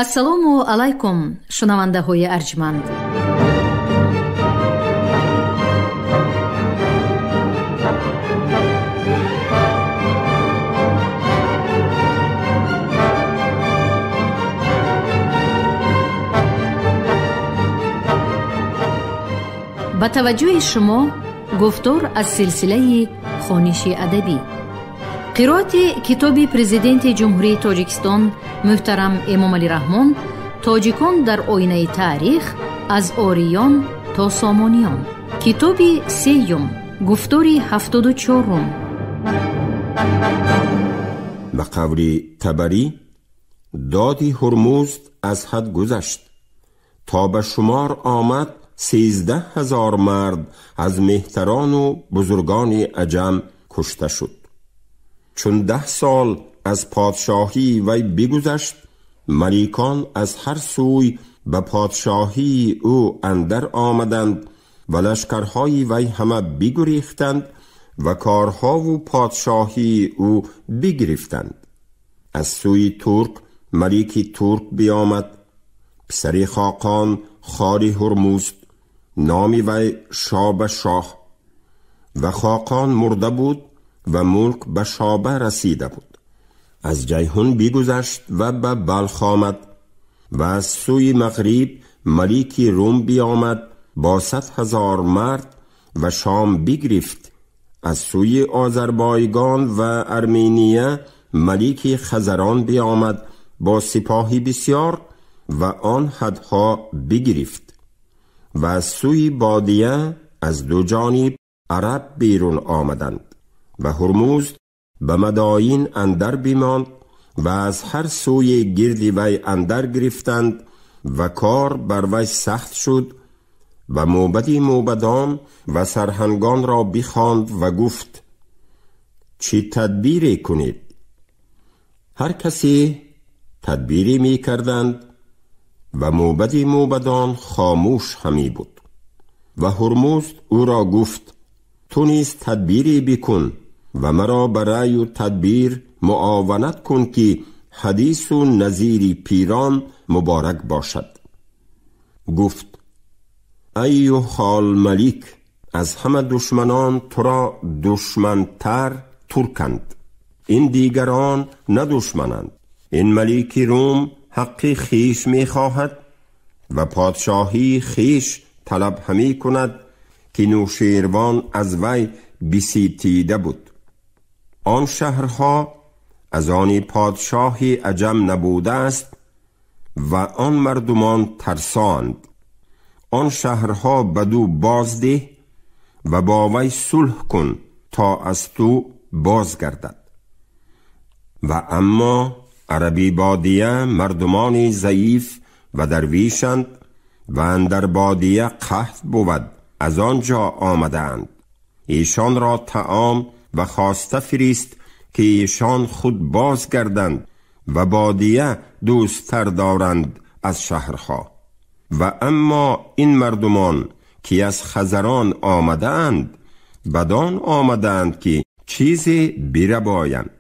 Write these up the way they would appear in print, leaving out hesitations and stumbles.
ассалому алайкум шунавандаҳои арҷманд. ба таваҷҷӯҳи шумо гуфтор аз силсилаи хониши адабӣ. қироати китоби президенти ҷумҳурии Тоҷикистон муҳтарам Эмомалӣ Раҳмон «Тоҷикон дар оинаи таърих аз ориён то сомониён». китоби сеюм, гуфтори 74. ба қавли табарӣ, доди ҳурмуз аз ҳад гузашт. то ба шумор омад 13,000 مرد از مهتران و بزرگان عجم کشته شد. چون 10 سال از پادشاهی وی بگذشت، ملیکان از هر سوی به پادشاهی او اندر آمدند و لشکرهای وی همه بگریختند و کارها و پادشاهی او بگرفتند. از سوی ترک ملیکی ترک بیامد، پسری خاقان خاری هرموز، نامی وی شابه شاه، و خاقان مرده بود و ملک به شابه رسیده بود. از جیهون بگذشت و به بلخ آمد و از سوی مغرب ملیکی روم بیامد با 100,000 مرد و شام بگرفت. از سوی آذربایجان و ارمنیه ملیکی خزران بیامد با سپاهی بسیار و آن حدها بگرفت. و از سوی بادیه از دو جانب عرب بیرون آمدند و هرموز به مدائن اندر بیماند و از هر سوی گردی وی اندر گرفتند و کار بر وی سخت شد و موبدی موبدان و سرهنگان را بخواند و گفت: چی تدبیری کنید؟ هر کسی تدبیری می کردند و موبدی موبدان خاموش همی بود. و هرموز او را گفت: تو نیز تدبیری بکن و مرا برای تدبیر معاونت کن که حدیث و نظیری پیران مبارک باشد. گفت: ایها الملک، از همه دشمنان تو را دشمنتر ترکند. این دیگران نه دشمنند. این ملیک روم حقی خیش می خواهد و پادشاهی خیش طلب همی کند که نوشیروان از وی بسیتیده بود. آن شهرها از آن پادشاهی عجم نبوده است و آن مردمان ترساند. آن شهرها بدو بازده و با وی صلح کن تا از تو بازگردد. و اما عربی بادیه مردمانی ضعیف و درویشند و اندر بادیه قحط بود، از آنجا آمدند. ایشان را طعام و خواسته فرست که ایشان خود بازگردند و بادیه دوست‌تر دارند از شهرها. و اما این مردمان که از خزران آمدند بدان آمدند که چیزی بربایند.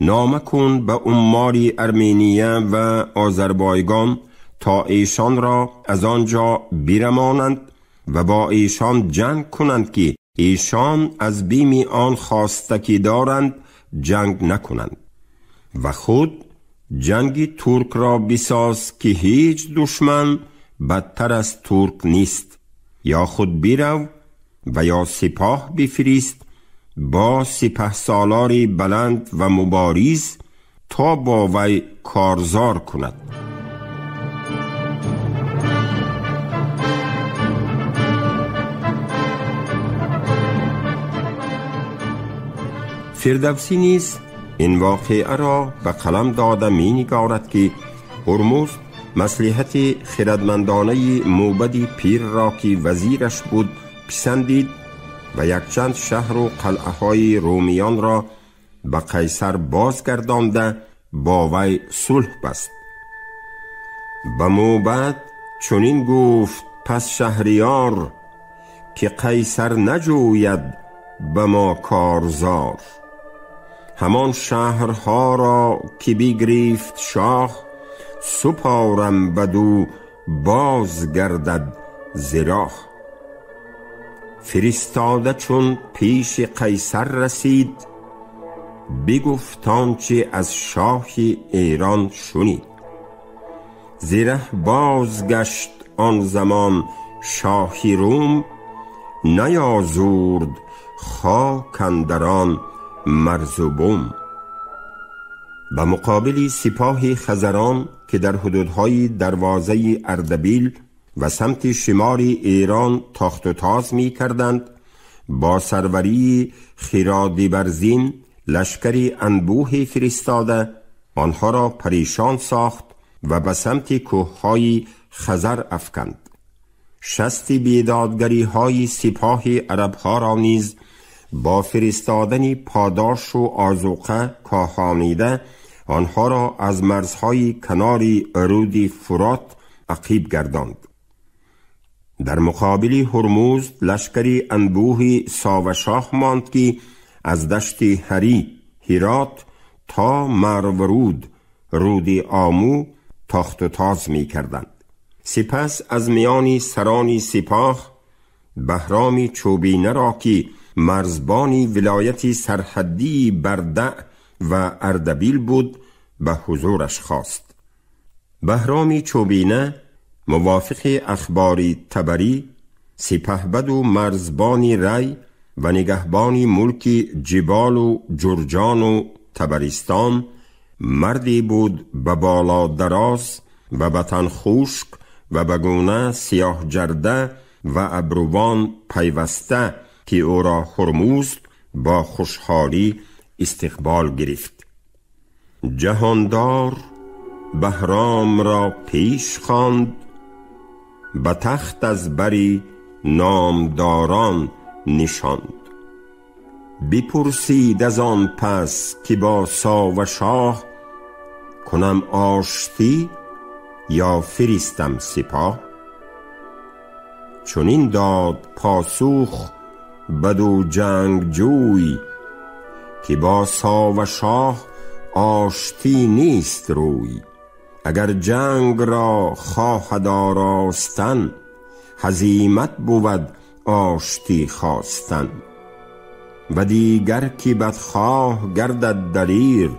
نامه کن به عماری ارمنیه و آذربایجان تا ایشان را از آنجا برمانند و با ایشان جنگ کنند که ایشان از بیم آن خواستگی دارند جنگ نکنند. و خود جنگ ترک را بساز که هیچ دشمن بدتر از ترک نیست. یا خود برو و یا سپاه بفرست با سپه سالاری بلند و مبارز تا با وی کارزار کند. فردوسی نیز این واقعه را به قلم داده می نگارد که هرموز مصلحت خردمندانه موبدی پیر را که وزیرش بود پسندید و یک چند شهر و قلعه های رومیان را به قیصر بازگردانده با وی صلح بست. به موبد چنین گفت: پس شهریار که قیصر نجوید به ما کارزار. همان شهرها را که بگرفت شاه سپارم بدو باز گردد ز راه. فرستاده چون پیش قیصر رسید، بگفت آنچه از شاه ایران شنید. ز ره بازگشت آن زمان شاه روم، نیازرد خاک اندر آن مرز و بوم. به مقابل سپاه خزران که در حدودهای دروازه اردبیل و سمت شمال ایران تاخت و تاز می کردند، با سروری خیرادی برزین لشکری انبوه فرستاده آنها را پریشان ساخت و به سمت کوههای خزر افکند. شست بیدادگری های سپاه عربها را نیز با فرستادن پاداش و آذوقه کاهانیده آنها را از مرزهای کناری رود فرات عقیب گرداند. در مقابل هرمز لشکری انبوه ساوشاه ماند که از دشت هری هرات تا مرورود رود آمو تاخت و تاز می کردند. سپس از میان سران سپاه بهرام چوبینه را که مرزبانی ولایت سرحدی برده و اردبیل بود به حضورش خواست. بهرام چوبینه موافق اخباری تبری سپهبد و مرزبانی ری و نگهبانی ملک جبال و جرجان و تبریستان مردی بود به بالا دراز و بطن خشک و به گونه سیاه جرده و ابروان پیوسته که او را هرمز با خوشحالی استقبال گرفت. جهاندار بهرام را پیش خواند، به تخت از بری نامداران نشاند. بپرسید از آن پس که با ساوشاه، کنم آشتی یا فرستم سپاه؟ چون این داد پاسخ بدو جنگجوی، که با ساوشاه آشتی نیست روی. اگر جنگ را خواهد آراستن، هزیمت بود آشتی خواستن. و دیگر که بدخواه گردد دلیر،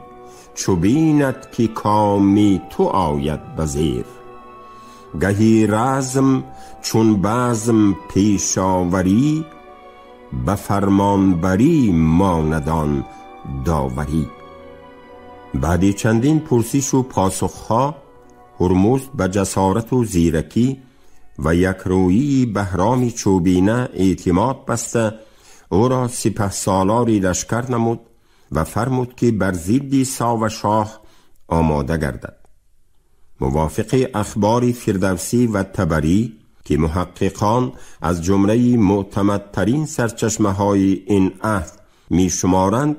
چو بیند که کامی تو آید بزیر. گهی رزم چون بزم پیش آوری، به فرمان بری ماندان داوری. بعد چندین پرسش و پاسخها هرمز به جسارت و زیرکی و یک رویی بهرام چوبینه اعتماد بسته او را سپهسالاری لشکر نمود و فرمود که بر ضد ساوشاه آماده گردد. موافق اخبار فردوسی و تبری که محققان از جمله معتمدترین سرچشمه های این عهد می شمارند،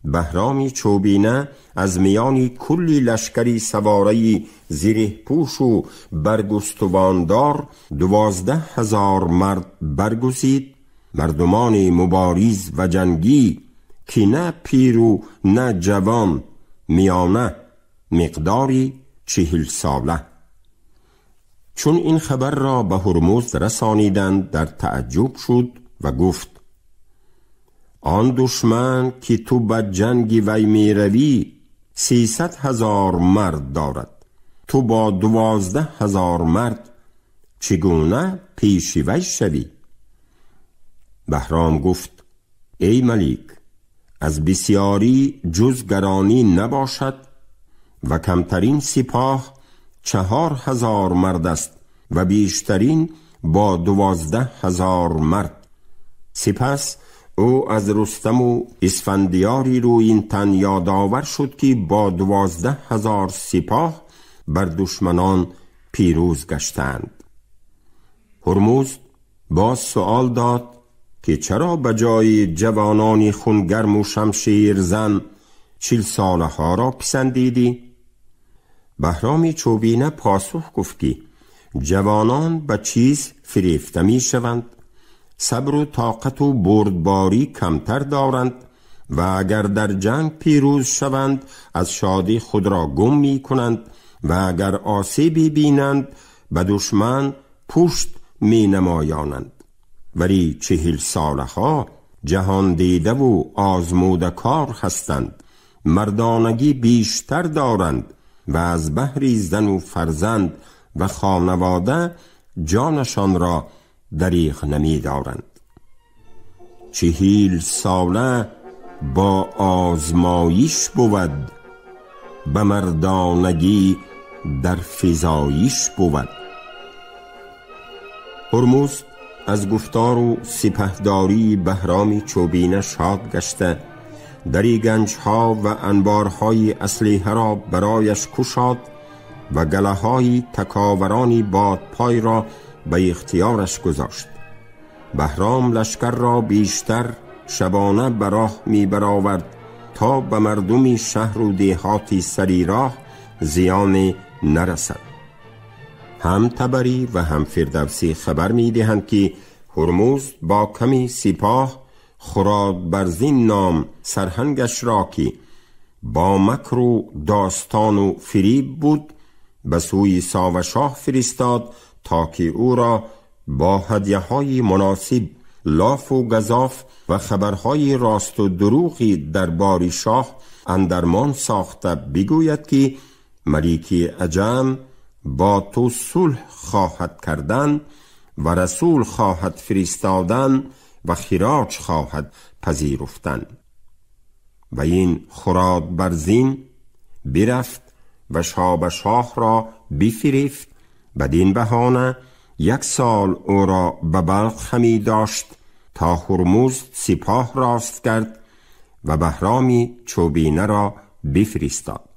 بهرام چوبینه از میان کلی لشکری سواره زره پوش و برگستواندار 12,000 مرد برگزید، مردمان مبارز و جنگی که نه پیر و نه جوان، میانه مقداری 40 ساله. چون این خبر را به هرمز رسانیدند در تعجب شد و گفت: آن دشمن که تو به جنگ وی می روی 300,000 مرد دارد، تو با 12,000 مرد چگونه پیش وی شوی؟ بهرام گفت: ای ملیک، از بسیاری جز گرانی نباشد و کمترین سپاه 4,000 مرد است و بیشترین با 12,000 مرد. سپس او از رستم و اسفندیاری رویین تن یادآور شد که با 12,000 سپاه بر دشمنان پیروز گشتند. هرمز باز سؤال داد که چرا به جای جوانانی خونگرم و شمشیر زن 40 ساله ها را پسندیدی؟ بهرام چوبینه پاسخ گفت که جوانان به چیز فریفته می شوند، صبر و طاقت و بردباری کمتر دارند و اگر در جنگ پیروز شوند از شادی خود را گم می کنند و اگر آسیبی بینند به دشمن پشت می نمایانند. ولی 40 ساله ها جهان دیده و آزموده کار هستند، مردانگی بیشتر دارند و از بهر زن و فرزند و خانواده جانشان را دریغ نمی دارند. 40 ساله با آزمایش بود، به مردانگی در فزایش بود. هرمزد از گفتار و سپهداری بهرام چوبینه شاد گشته، دری گنجها و انبارهای اسلحه را برایش گشاد و گله‌های تکاورانی بادپای را به اختیارش گذاشت. بهرام لشکر را بیشتر شبانه به راه می برآورد تا به مردم شهر و دیهاتی سری راه زیان نرسد. هم طبری و هم فردوسی خبر می دهند که هرمزد با کمی سپاه خرادبرزین نام سرهنگش را که با مکر و داستان و فریب بود به سوی ساوشاه فرستاد تا که او را با هدیه‌های مناسب، لاف و گزاف و خبرهای راست و دروغی درباره شاه اندرمان ساخته بگوید که ملیک عجم با تو صلح خواهد کردن و رسول خواهد فرستادن و خراج خواهد پذیرفتن. و این خرادبرزین برفت و شاه را بفریفت. بدین بهانه 1 سال او را به بلخ همی داشت تا هرمزد سپاه راست کرد و بهرامی چوبینه را بفرستاد.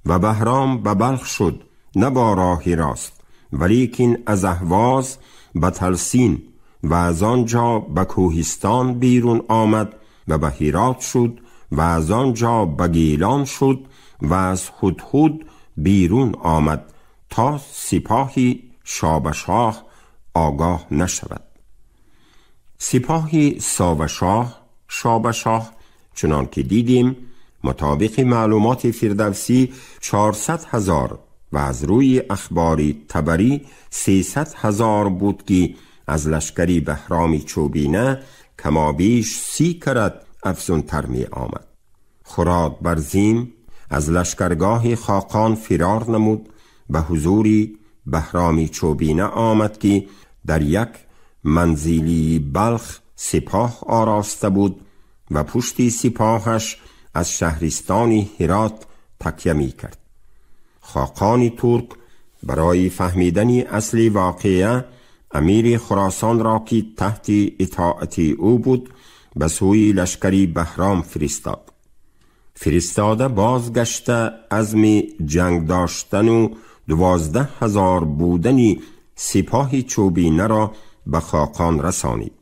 و بهرام به بلخ شد، نه با راهی راست، ولیکن از اهواز به تلسین و از آنجا به کوهستان بیرون آمد و به هرات شد و از آنجا به گیلان شد و از هدهد بیرون آمد تا سپاهی شابشاه آگاه نشود. سپاهی ساوشاه شابشاه چنان که دیدیم مطابق معلومات فردوسی 400,000 و از روی اخباری طبری 300,000 بود که از لشکری بهرام چوبینه کمابیش 30 کرد افزونتر می آمد. خرادبرزین از لشکرگاه خاقان فرار نمود، به حضوری بهرام چوبینه آمد که در یک منزلی بلخ سپاه آراسته بود و پشتی سپاهش از شهرستان هرات تکیه می کرد. خاقان ترک برای فهمیدن اصل واقعه امیر خراسان را که تحت اطاعت او بود به سوی لشکری بهرام فرستاده بازگشته عزم جنگ داشتن و 12,000 بودنی سپاه چوبینه را به خاقان رسانید.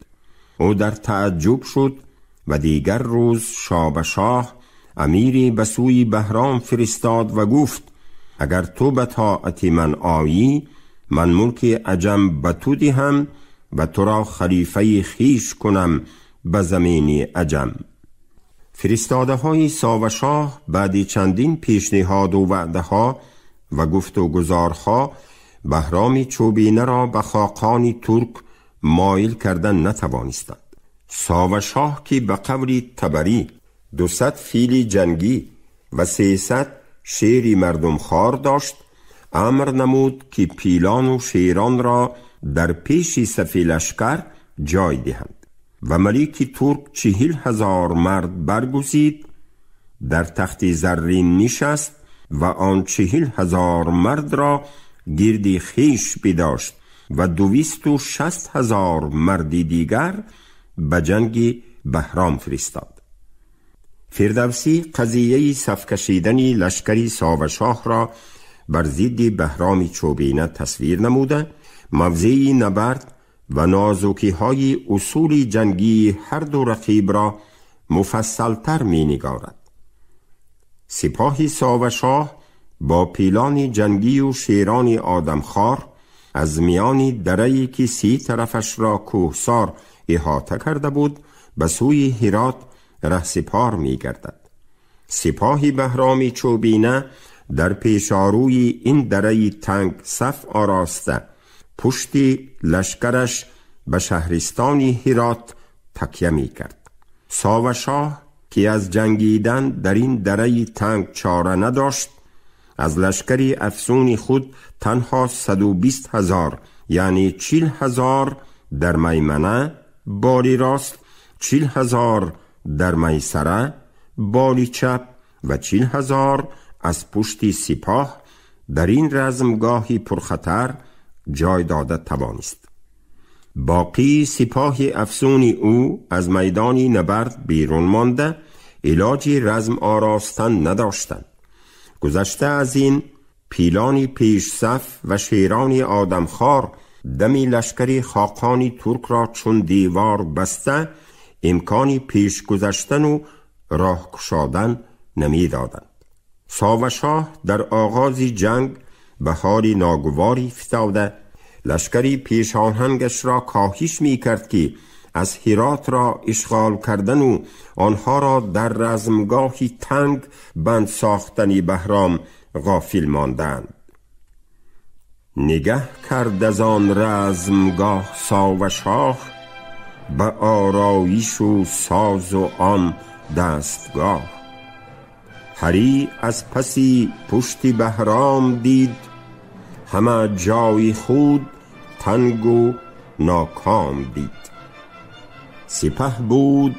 او در تعجب شد و دیگر روز شابشاه امیری به سوی بهرام فرستاد و گفت اگر تو به طاعت من آیی من ملک عجم به تو دهم و تو را خلیفه خیش کنم به زمین عجم. فرستاده های ساوشاه بعد چندین پیشنهاد و وعده ها و گفت و گزارها بهرام چوبینه را به خاقان ترک مایل کردن نتوانستند. ساوشاه که به قول طبری 200 فیل جنگی و 300 شیر مردم خوار داشت، امر نمود که پیلان و شیران را در پیش صف لشکر جای دهند و ملیک ترک 40,000 مرد برگزید، در تخت زرین نشست و آن 40,000 مرد را گرد خویش بداشت و 260,000 مرد دیگر به جنگ بهرام فرستاد. فردوسی قضیه صف کشیدن لشکری ساوشاه را بر ضد بهرام چوبینه تصویر نموده، موضع نبرد و نازکی های اصول جنگی هر دو رقیب را مفصل تر می نگارد. سپاه ساوشاه با پیلان جنگی و شیران آدمخوار از میان دره‌ای که 30 طرفش را کوهسار احاطه کرده بود به سوی هرات رهسپار می گردد. سپاه بهرام چوبینه در پیشاروی این دره تنگ صف آراسته پشتی لشکرش به شهرستانی هرات تکیه می کرد. ساوشاه که از جنگیدن در این دره تنگ چاره نداشت، از لشکری افسون خود تنها 120,000 یعنی 40,000 در میمنه باری راست، 40,000 در میسره باری چپ و 40,000 از پشت سپاه در این رزمگاهی پرخطر جای داده توانست. باقی سپاه افسون او از میدان نبرد بیرون مانده، علاجی رزم آراستن نداشتند. گذشته از این، پیلانی پیش صف و شیرانی آدمخوار دمی لشکری خاقانی ترک را چون دیوار بسته امکانی پیش گذشتن و راه کشادن نمی دادند. ساوشاه در آغاز جنگ به حالی ناگواری فتاده لشکری پیشاهنگش را کاهش می کرد که از هرات را اشغال کردن و آنها را در رزمگاهی تنگ بند ساختنی بهرام غافل ماندند. نگه کرد از آن رزمگاه ساوشاه، به آرایش و ساز و آن دستگاه. هری از پسی پشت بهرام دید، همه جای خود تنگ و ناکام دید. سپه بود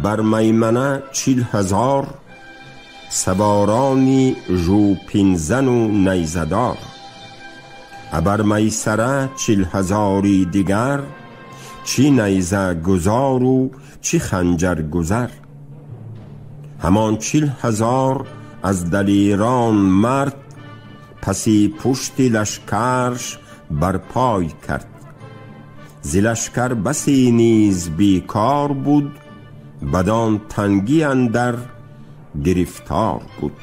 بر میمنه 40,000 سوارانی ژوپین و نیزدار. ابر میسره 40,000 دیگر، چی نیزه گذار و چی خنجر گذر. همان 40,000 از دلیران مرد، پسی پشت لشکرش بر پای کرد. ز لشکر بسی نیز بیکار بود، بدان تنگی اندر گرفتار بود.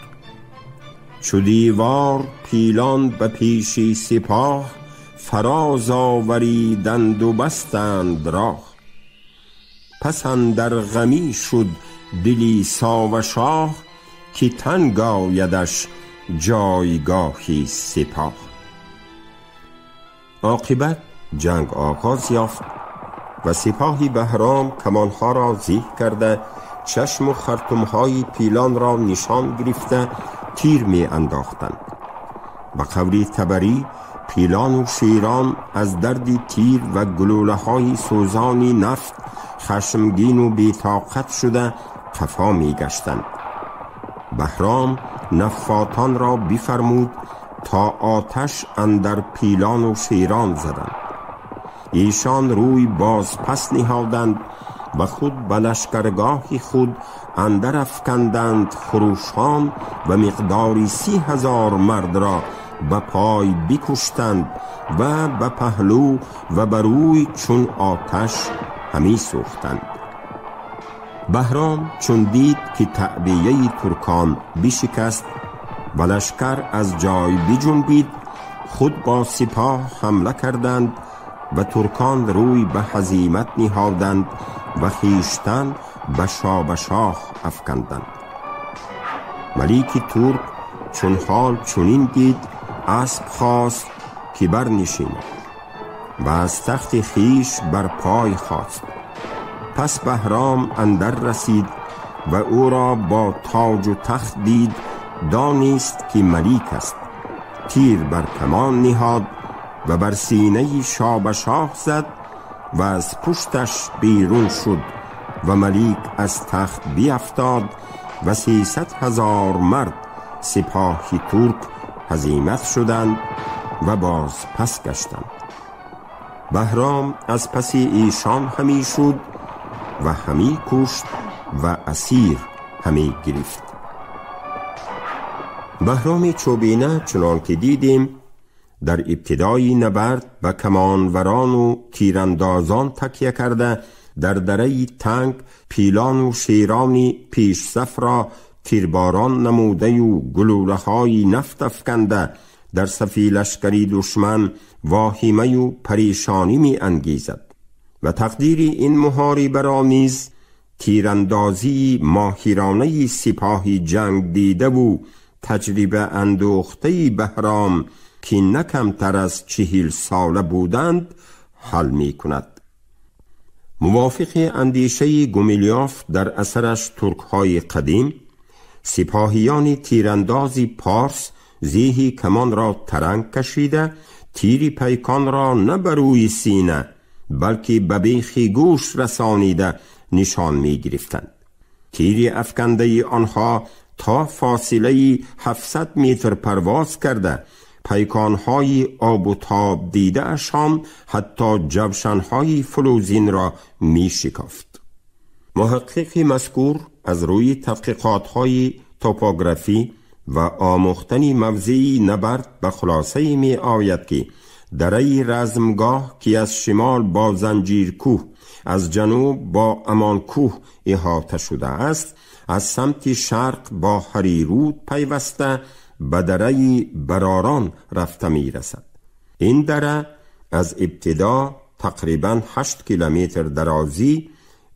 چو دیوار پیلان به پیش سپاه، فراز آوریدند و بستند راه. پس اندر غمی شد دلی ساوشاه، که تنگ آیدش جایگاهی سپاه. عاقبت جنگ آغاز یافت و سپاهی بهرام کمانها را زیح کرده، چشم و خرطومهای پیلان را نشان گرفته تیر می انداختند. به قول طبری پیلان و شیران از درد تیر و گلوله های سوزانی نفت خشمگین و بی‌طاقت شده قفا می گشتند. بهرام نفاتان را بفرمود تا آتش اندر پیلان و شیران زدند. ایشان روی باز پس نهادند و خود به لشکرگاه خود اندر افکندند خروشان و مقداری 30,000 مرد را به پای بکشتند و به پهلو و بر روی چون آتش همی سوختند. بهرام چون دید که تعبیه ترکان بشکست و لشکر از جای بجنبید، خود با سپاه حمله کردند و ترکان روی به هزیمت نهادند و خویشتن به شاه افکندند. ملیک ترک چون حال چنین دید، اسب خواست که برنشیند و از تخت خویش بر پای خاست. پس بهرام اندر رسید و او را با تاج و تخت دید، دانست که ملیک است. تیر بر کمان نهاد و بر سینه شاه زد و از پشتش بیرون شد و ملیک از تخت بیفتاد و 300,000 مرد سپاهی ترک هزیمت شدند و باز پس گشتند. بهرام از پس ایشان همی شد و همی کشت و اسیر همی گرفت. بهرام چوبینه چنان که دیدیم در ابتدای نبرد به کمانوران و تیراندازان تکیه کرده، در دره تنگ پیلان و شیرانی پیش صف را تیرباران نموده و گلوله های نفت افکنده در صف لشکری دشمن واهمه و پریشانی می انگیزد. و تقدیر این محاربه را نیز تیراندازی ماهرانه سپاهی جنگ دیده و تجربه اندوخته بهرام که نه کمتر از 40 ساله بودند حل می کند. موافق اندیشه گومیلیوف در اثرش ترک‌های قدیم، سپاهیان تیراندازی پارس زیهی کمان را ترنگ کشیده تیری پیکان را نه بروی سینه بلکه به بیخ گوش رسانیده نشان می گرفتند. تیری افکنده آنها تا فاصله 700 متر پرواز کرده پیکانهای آب و تاب دیده اشان حتی جوشنهای فلوزین را می شکافت. محقق مذکور از روی تحقیقاتهای توپوگرافی و آموختن موضعی نبرد به خلاصه می آید که دره رزمگاه که از شمال با زنجیر کوه از جنوب با امان کوه احاطه شده است از سمت شرق با هریرود پیوسته به دره براران رفته می رسد. این دره از ابتدا تقریباً 8 کیلومتر درازی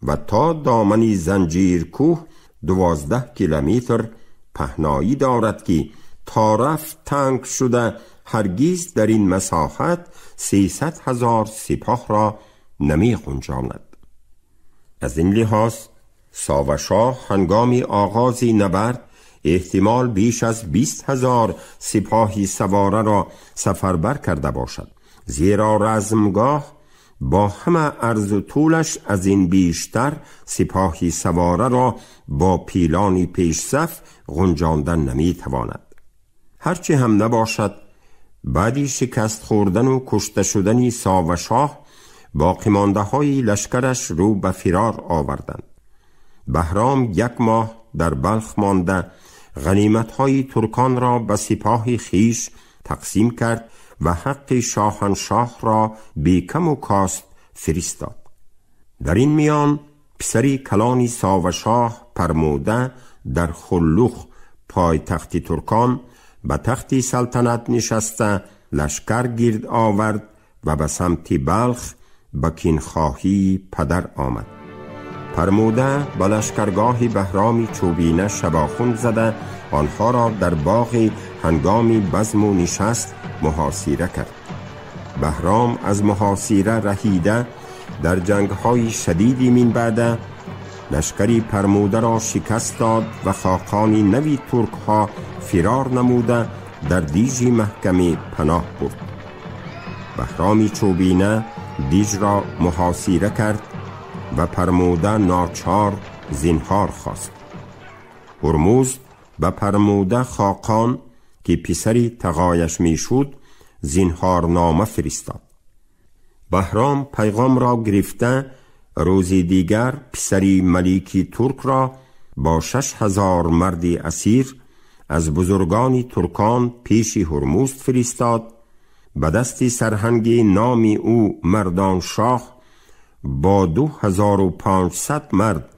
و تا دامن زنجیر کوه 12 کیلومتر پهنایی دارد که تا رفت تنگ شده هرگز در این مساحت 300,000 سپاه را نمی گنجاند. از این لحاظ ساوشاه هنگام آغاز نبرد احتمال بیش از 20,000 سپاهی سواره را سفربر کرده باشد، زیرا رزمگاه با همه عرض و طولش از این بیشتر سپاهی سواره را با پیلانی پیش صف گنجاندن نمی تواند. هرچی هم نباشد بعدی شکست خوردن و کشته شدن ساوشاه باقی مانده های لشکرش رو به فرار آوردند. بهرام 1 ماه در بلخ مانده غنیمت های ترکان را به سپاه خیش تقسیم کرد و حق شاهنشاه را بی کم و کاست فرستاد. در این میان پسری کلان ساوشاه پرموده در خلوخ پای تخت ترکان به تخت سلطنت نشسته لشکر گرد آورد و به سمت بلخ به کینخواهی پدر آمد. پرموده به لشکرگاه بهرام چوبینه شباخون زده آنها را در باغ هنگام بزم و نشست محاصره کرد. بهرام از محاصره رهیده در جنگ‌های شدیدی من بعد لشکری پرموده را شکست داد و خاقان نوی ترک ها فرار نموده در دیج محکمی پناه برد. بهرام چوبینه دیج را محاصره کرد و پرموده ناچار زنهار خواست. هرمزد به پرموده خاقان که پسری تقایش می شد زنهار نامه فرستاد. بهرام پیغام را گرفته روزی دیگر پسری ملیکی ترک را با 6,000 مرد اسیر از بزرگان ترکان پیش هرمزد فرستاد. به دست سرهنگ نامی او مردان شاه با 2500 مرد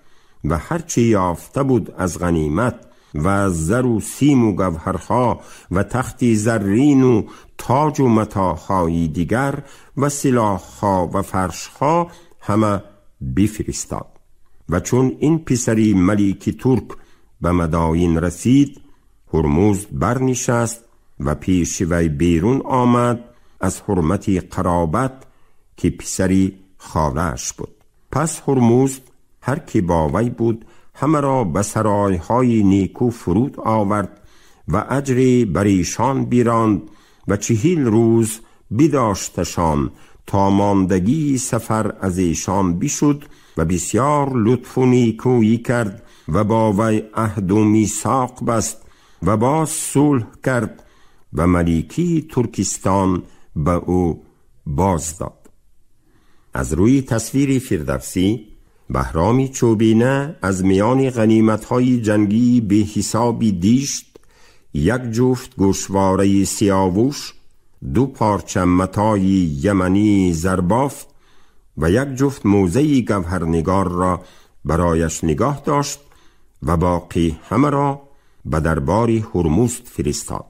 و هرچی یافته بود از غنیمت و از زر و سیم و گوهرها و تخت زرین و تاج و متاعهای دیگر و سلاحها و فرشها همه بفرستاد. و چون این پسری ملیکی ترک به مدائن رسید هرمزد برنشست و پیش وی بیرون آمد از حرمت قرابت که پسری خاله‌اش بود. پس هرمزد هر کی با وی بود همه را به سرایهای نیکو فرود آورد و اجری بر ایشان بیراند و 40 روز بداشتشان تا ماندگی سفر از ایشان بشد و بسیار لطف و نیکویی کرد و با وی عهد و میثاق بست و باز صلح کرد و ملیکی ترکستان به او باز داد. از روی تصویر فردوسی بهرام چوبینه از میان غنیمت‌های جنگی به حسابی دیشت 1 جفت گوشواره سیاووش، 2 پارچه متاع یمنی زربافت و 1 جفت موزه گوهرنگار را برایش نگاه داشت و باقی همه را به دربار هرمزد فرستاد.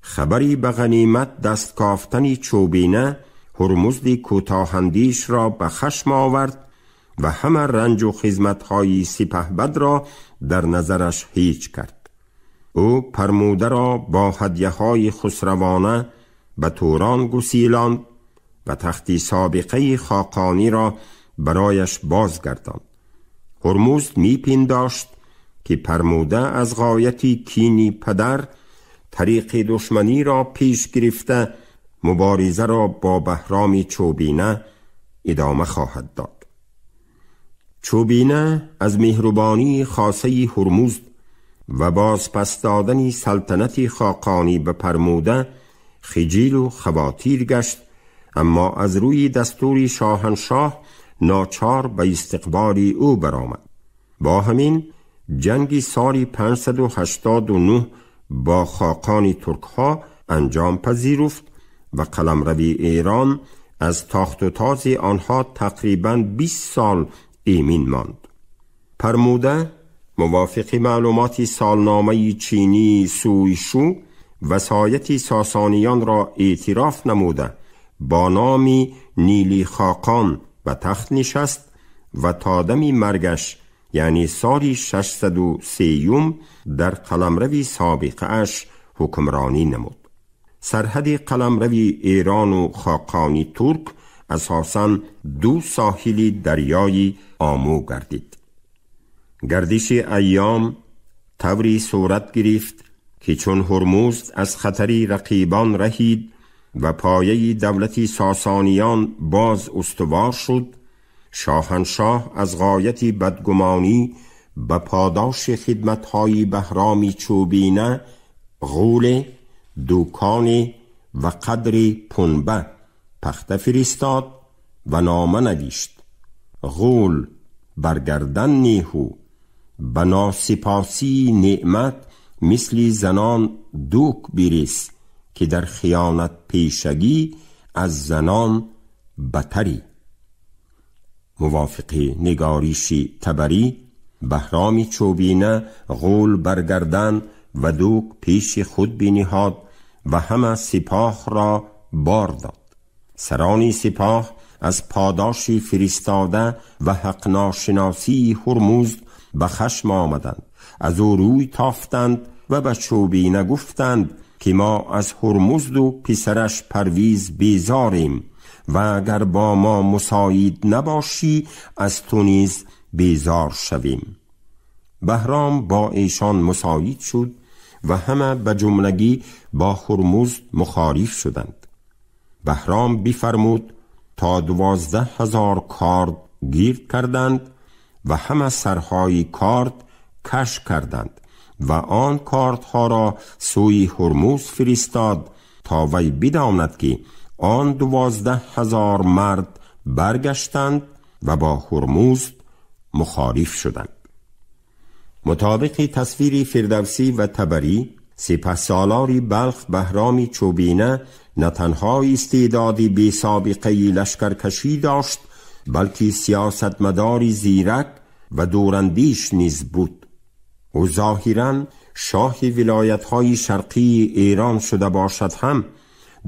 خبری به غنیمت دست کافتن چوبینه هرمزد کوتاه‌اندیش را به خشم آورد و همه رنج و خدمت‌های سپهبد را در نظرش هیچ کرد. او پرموده را با هدیه‌های خسروانه به توران گسیلاند و تختی سابقه خاقانی را برایش بازگرداند. هرمزد می‌پنداشت که پرموده از غایتی کینی پدر طریق دشمنی را پیش گرفته مبارزه را با بهرام چوبینه ادامه خواهد داد. چوبینه از مهربانی خاصه هرمزد و باز پس دادن سلطنت خاقانی به پرموده خجیل و خواتیر گشت، اما از روی دستور شاهنشاه ناچار به استقبال او برآمد. با همین جنگ سال 589 با خاقان ترک ها انجام پذیرفت و قلمروی ایران از تاخت و تاز آنها تقریباً 20 سال ایمن ماند. پرموده موافق معلومات سالنامه چینی سویشو وصایت ساسانیان را اعتراف نموده با نامی نیلی خاقان و تخت نشست و تا دم مرگش یعنی سال 630 در قلمرو سابقه اش حکمرانی نمود. سرحد قلمرو ایران و خاقانی ترک اساساً 2 ساحل دریای آمو گردید. گردش ایام طوری صورت گرفت که چون هرمزد از خطری رقیبان رهید و پایه دولت ساسانیان باز استوار شد، شاهنشاه از غایت بدگمانی به پاداش خدمت‌های بهرام چوبینه غول، دوکان و قدر پنبه پخته فرستاد و نامه نوشت: غول برگردن نیهو، بنا سپاسی نعمت مثل زنان دوک بیریس که در خیانت پیشگی از زنان بتری. موافق نگاریش تبری، بهرام چوبینه غول برگردن و دوک پیش خود بنهاد و همه سپاه را بار داد. سران سپاه از پاداش فرستاده و حق ناشناسی هرمزد به خشم آمدند، از او روی تافتند و به چوبینه گفتند که ما از هرمزد و پسرش پرویز بیزاریم و اگر با ما مساعد نباشی از تو نیز بیزار شویم. بهرام با ایشان مساعد شد و همه به جملگی با هرمزد مخالف شدند. بهرام بفرمود تا 12,000 کارد گرد کردند و همه سرهای کارد کش کردند و آن کاردها را سوی هرمزد فرستاد تا وی بداند که آن 12,000 مرد برگشتند و با هرمزد مخالف شدند. مطابق تصویر فردوسی و تبری، سپهسالار بلخ بهرام چوبینه نه تنها استعدادی بی سابقه لشکرکشی داشت، بلکه سیاستمداری زیرک و دوراندیش نیز بود. او ظاهراً شاه ولایت‌های شرقی ایران شده باشد هم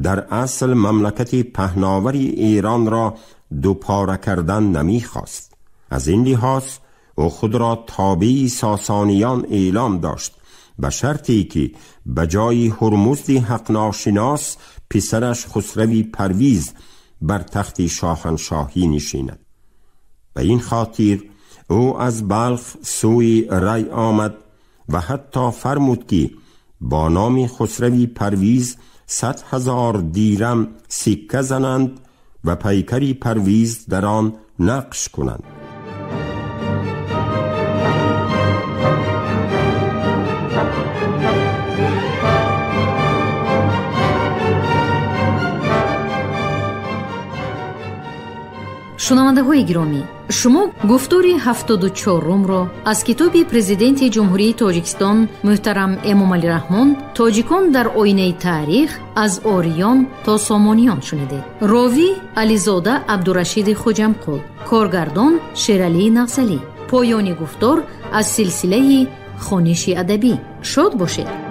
در اصل مملکت پهناوری ایران را دوپاره کردن نمی‌خواست. از این لحاظ او خود را تابع ساسانیان اعلام داشت، به شرطی که به جای هرمزد حق ناشناس پسرش خسروی پرویز بر تخت شاهنشاهی نشیند. به این خاطر او از بلخ سوی ری آمد و حتی فرمود که با نام خسروی پرویز 100,000 دیرم سکه زنند و پیکری پرویز در آن نقش کنند. شنونده های گرامی، شما گفتار 74 را از کتاب پرزیدنت جمهوری تاجیکستان محترم امامعلی رحمان تاجیکان در آینه تاریخ از آریان تا سامانیان شنیدید. راوی علیزاده عبدالرشید خوجمقل، کارگردان شیرعلی نغزلی. پایان گفتار از سلسله خوانش ادبی. شاد باشید.